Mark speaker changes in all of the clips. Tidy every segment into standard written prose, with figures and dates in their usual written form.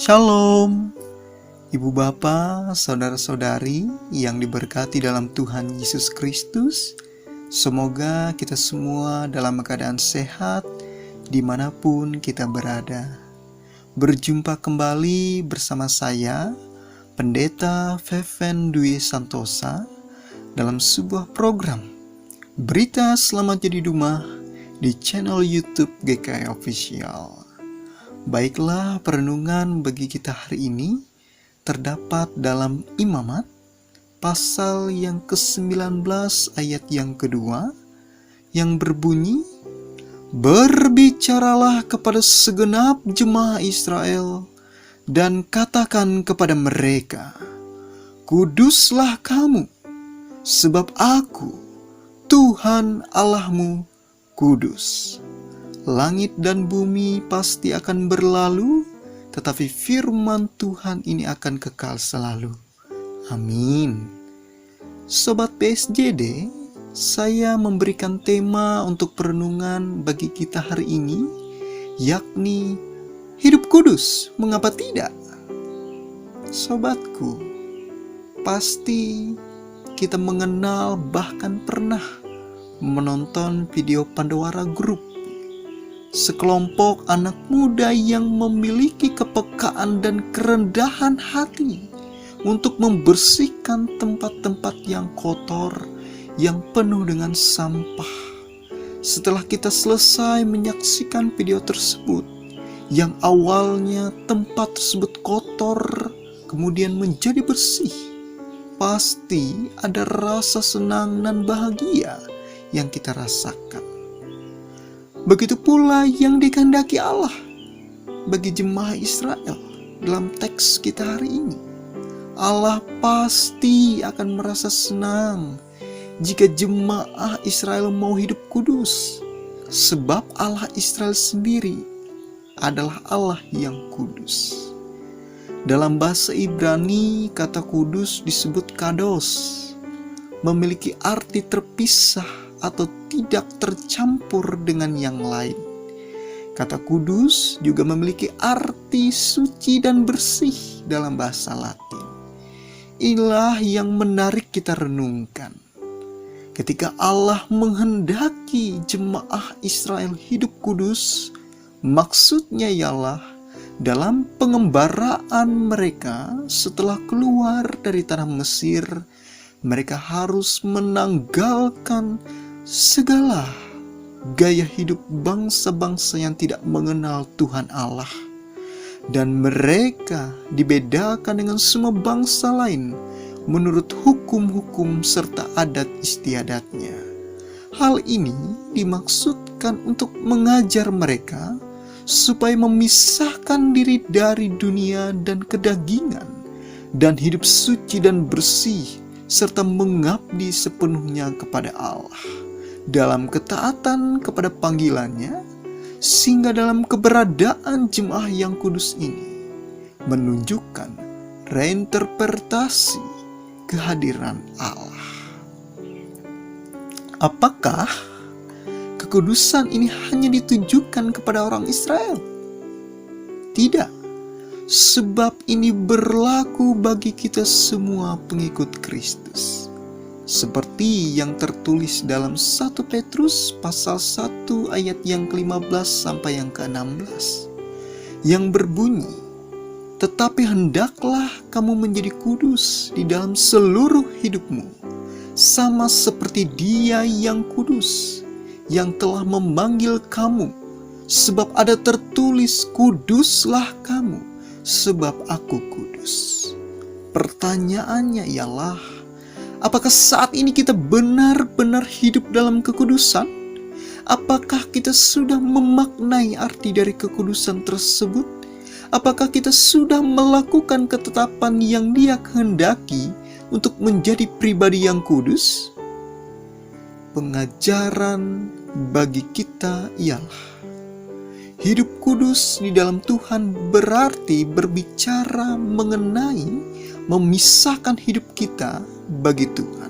Speaker 1: Shalom, Ibu Bapa, Saudara-saudari yang diberkati dalam Tuhan Yesus Kristus. Semoga kita semua dalam keadaan sehat dimanapun kita berada. Berjumpa kembali bersama saya, Pendeta Feven Dwi Santosa, dalam sebuah program Berita Selamat Jadi Dumah di channel YouTube GKI Official. Baiklah, perenungan bagi kita hari ini terdapat dalam Imamat pasal yang ke-19 ayat yang kedua yang berbunyi, "Berbicaralah kepada segenap jemaah Israel dan katakan kepada mereka, Kuduslah kamu, sebab aku, Tuhan Allahmu, kudus. Langit dan bumi pasti akan berlalu, tetapi firman Tuhan ini akan kekal selalu. Amin." Sobat PSJD, saya memberikan tema untuk perenungan bagi kita hari ini, yakni hidup kudus, mengapa tidak? Sobatku, pasti kita mengenal bahkan pernah menonton video Pandawara Group, sekelompok anak muda yang memiliki kepekaan dan kerendahan hati untuk membersihkan tempat-tempat yang kotor, yang penuh dengan sampah. Setelah kita selesai menyaksikan video tersebut, yang awalnya tempat tersebut kotor, kemudian menjadi bersih, pasti ada rasa senang dan bahagia yang kita rasakan. Begitu pula yang dikehendaki Allah bagi jemaah Israel dalam teks kita hari ini. Allah pasti akan merasa senang jika jemaah Israel mau hidup kudus, sebab Allah Israel sendiri adalah Allah yang kudus. Dalam bahasa Ibrani, kata kudus disebut kados, memiliki arti terpisah atau tidak tercampur dengan yang lain. Kata kudus juga memiliki arti suci dan bersih dalam bahasa Latin. Inilah yang menarik kita renungkan. Ketika Allah menghendaki jemaah Israel hidup kudus, maksudnya ialah dalam pengembaraan mereka setelah keluar dari tanah Mesir, mereka harus menanggalkan segala gaya hidup bangsa-bangsa yang tidak mengenal Tuhan Allah. Dan mereka dibedakan dengan semua bangsa lain menurut hukum-hukum serta adat istiadatnya. Hal ini dimaksudkan untuk mengajar mereka supaya memisahkan diri dari dunia dan kedagingan, dan hidup suci dan bersih, serta mengabdi sepenuhnya kepada Allah dalam ketaatan kepada panggilannya, sehingga dalam keberadaan jemaah yang kudus ini menunjukkan reinterpretasi kehadiran Allah. Apakah kekudusan ini hanya ditujukan kepada orang Israel? Tidak, sebab ini berlaku bagi kita semua pengikut Kristus. Seperti yang tertulis dalam 1 Petrus pasal 1 ayat yang ke-15 sampai yang ke-16, yang berbunyi, "Tetapi hendaklah kamu menjadi kudus di dalam seluruh hidupmu, sama seperti Dia yang kudus, yang telah memanggil kamu, sebab ada tertulis, kuduslah kamu, sebab aku kudus." Pertanyaannya ialah, apakah saat ini kita benar-benar hidup dalam kekudusan? Apakah kita sudah memaknai arti dari kekudusan tersebut? Apakah kita sudah melakukan ketetapan yang Dia kehendaki untuk menjadi pribadi yang kudus? Pengajaran bagi kita ialah, hidup kudus di dalam Tuhan berarti berbicara mengenai memisahkan hidup kita bagi Tuhan.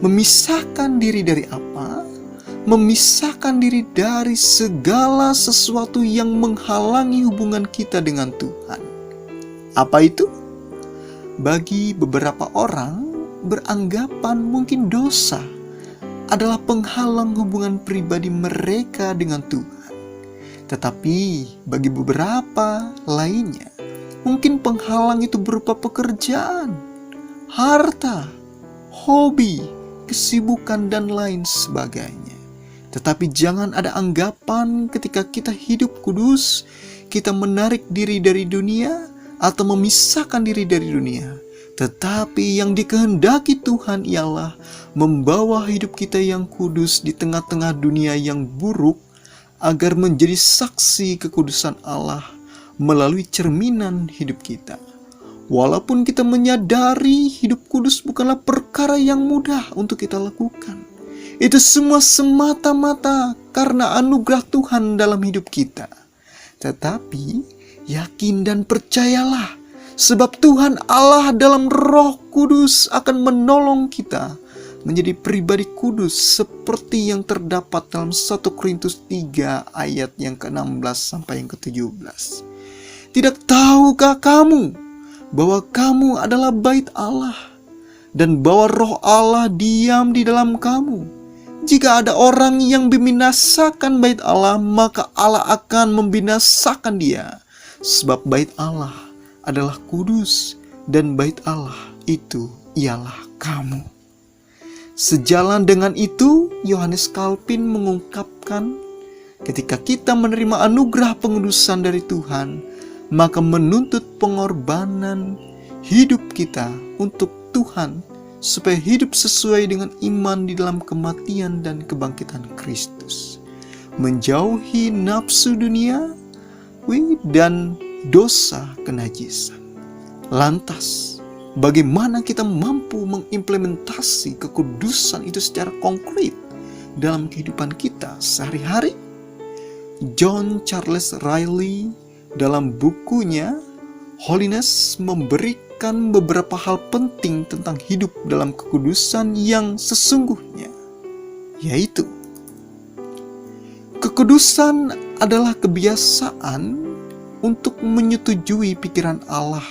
Speaker 1: Memisahkan diri dari apa? Memisahkan diri dari segala sesuatu yang menghalangi hubungan kita dengan Tuhan. Apa itu? Bagi beberapa orang, beranggapan mungkin dosa adalah penghalang hubungan pribadi mereka dengan Tuhan. Tetapi bagi beberapa lainnya, mungkin penghalang itu berupa pekerjaan, harta, hobi, kesibukan, dan lain sebagainya. Tetapi jangan ada anggapan ketika kita hidup kudus, kita menarik diri dari dunia atau memisahkan diri dari dunia. Tetapi yang dikehendaki Tuhan ialah membawa hidup kita yang kudus di tengah-tengah dunia yang buruk, agar menjadi saksi kekudusan Allah melalui cerminan hidup kita. Walaupun kita menyadari hidup kudus bukanlah perkara yang mudah untuk kita lakukan. Itu semua semata-mata karena anugerah Tuhan dalam hidup kita. Tetapi yakin dan percayalah, sebab Tuhan Allah dalam Roh Kudus akan menolong kita menjadi pribadi kudus seperti yang terdapat dalam 1 Korintus 3 ayat yang ke-16 sampai yang ke-17. Tidak tahukah kamu bahwa kamu adalah bait Allah dan bahwa Roh Allah diam di dalam kamu? Jika ada orang yang membinasakan bait Allah, maka Allah akan membinasakan dia. Sebab bait Allah adalah kudus dan bait Allah itu ialah kamu. Sejalan dengan itu, Yohanes Calvin mengungkapkan, ketika kita menerima anugerah pengudusan dari Tuhan, maka menuntut pengorbanan hidup kita untuk Tuhan, supaya hidup sesuai dengan iman di dalam kematian dan kebangkitan Kristus, menjauhi nafsu dunia dan dosa kenajisan. Lantas, bagaimana kita mampu mengimplementasi kekudusan itu secara konkret dalam kehidupan kita sehari-hari? John Charles Riley dalam bukunya Holiness memberikan beberapa hal penting tentang hidup dalam kekudusan yang sesungguhnya, yaitu kekudusan adalah kebiasaan untuk menyetujui pikiran Allah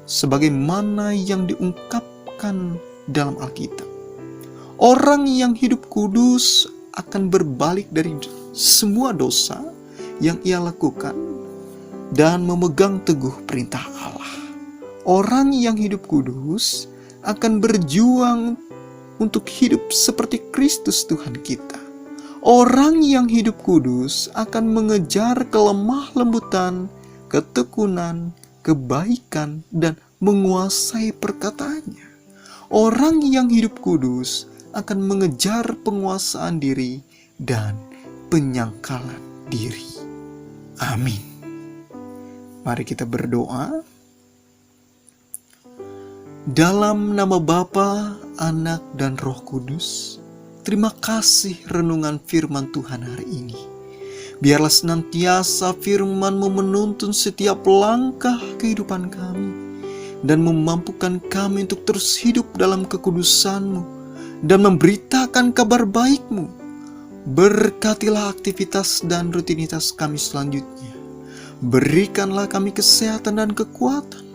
Speaker 1: sebagaimana yang diungkapkan dalam Alkitab. Orang yang hidup kudus akan berbalik dari semua dosa yang ia lakukan dan memegang teguh perintah Allah. Orang yang hidup kudus akan berjuang untuk hidup seperti Kristus Tuhan kita. Orang yang hidup kudus akan mengejar kelemah lembutan, ketekunan, kebaikan, dan menguasai perkataannya. Orang yang hidup kudus akan mengejar penguasaan diri dan penyangkalan diri. Amin. Mari kita berdoa. Dalam nama Bapa, Anak, dan Roh Kudus, terima kasih renungan firman Tuhan hari ini. Biarlah senantiasa firman-Mu menuntun setiap langkah kehidupan kami dan memampukan kami untuk terus hidup dalam kekudusan-Mu dan memberitakan kabar baik-Mu. Berkatilah aktivitas dan rutinitas kami selanjutnya. Berikanlah kami kesehatan dan kekuatan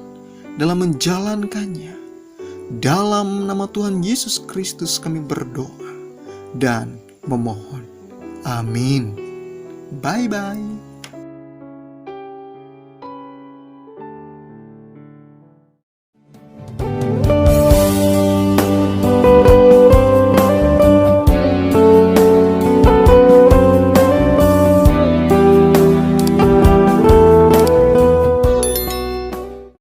Speaker 1: dalam menjalankannya. Dalam nama Tuhan Yesus Kristus kami berdoa dan memohon. Amin. Bye-bye.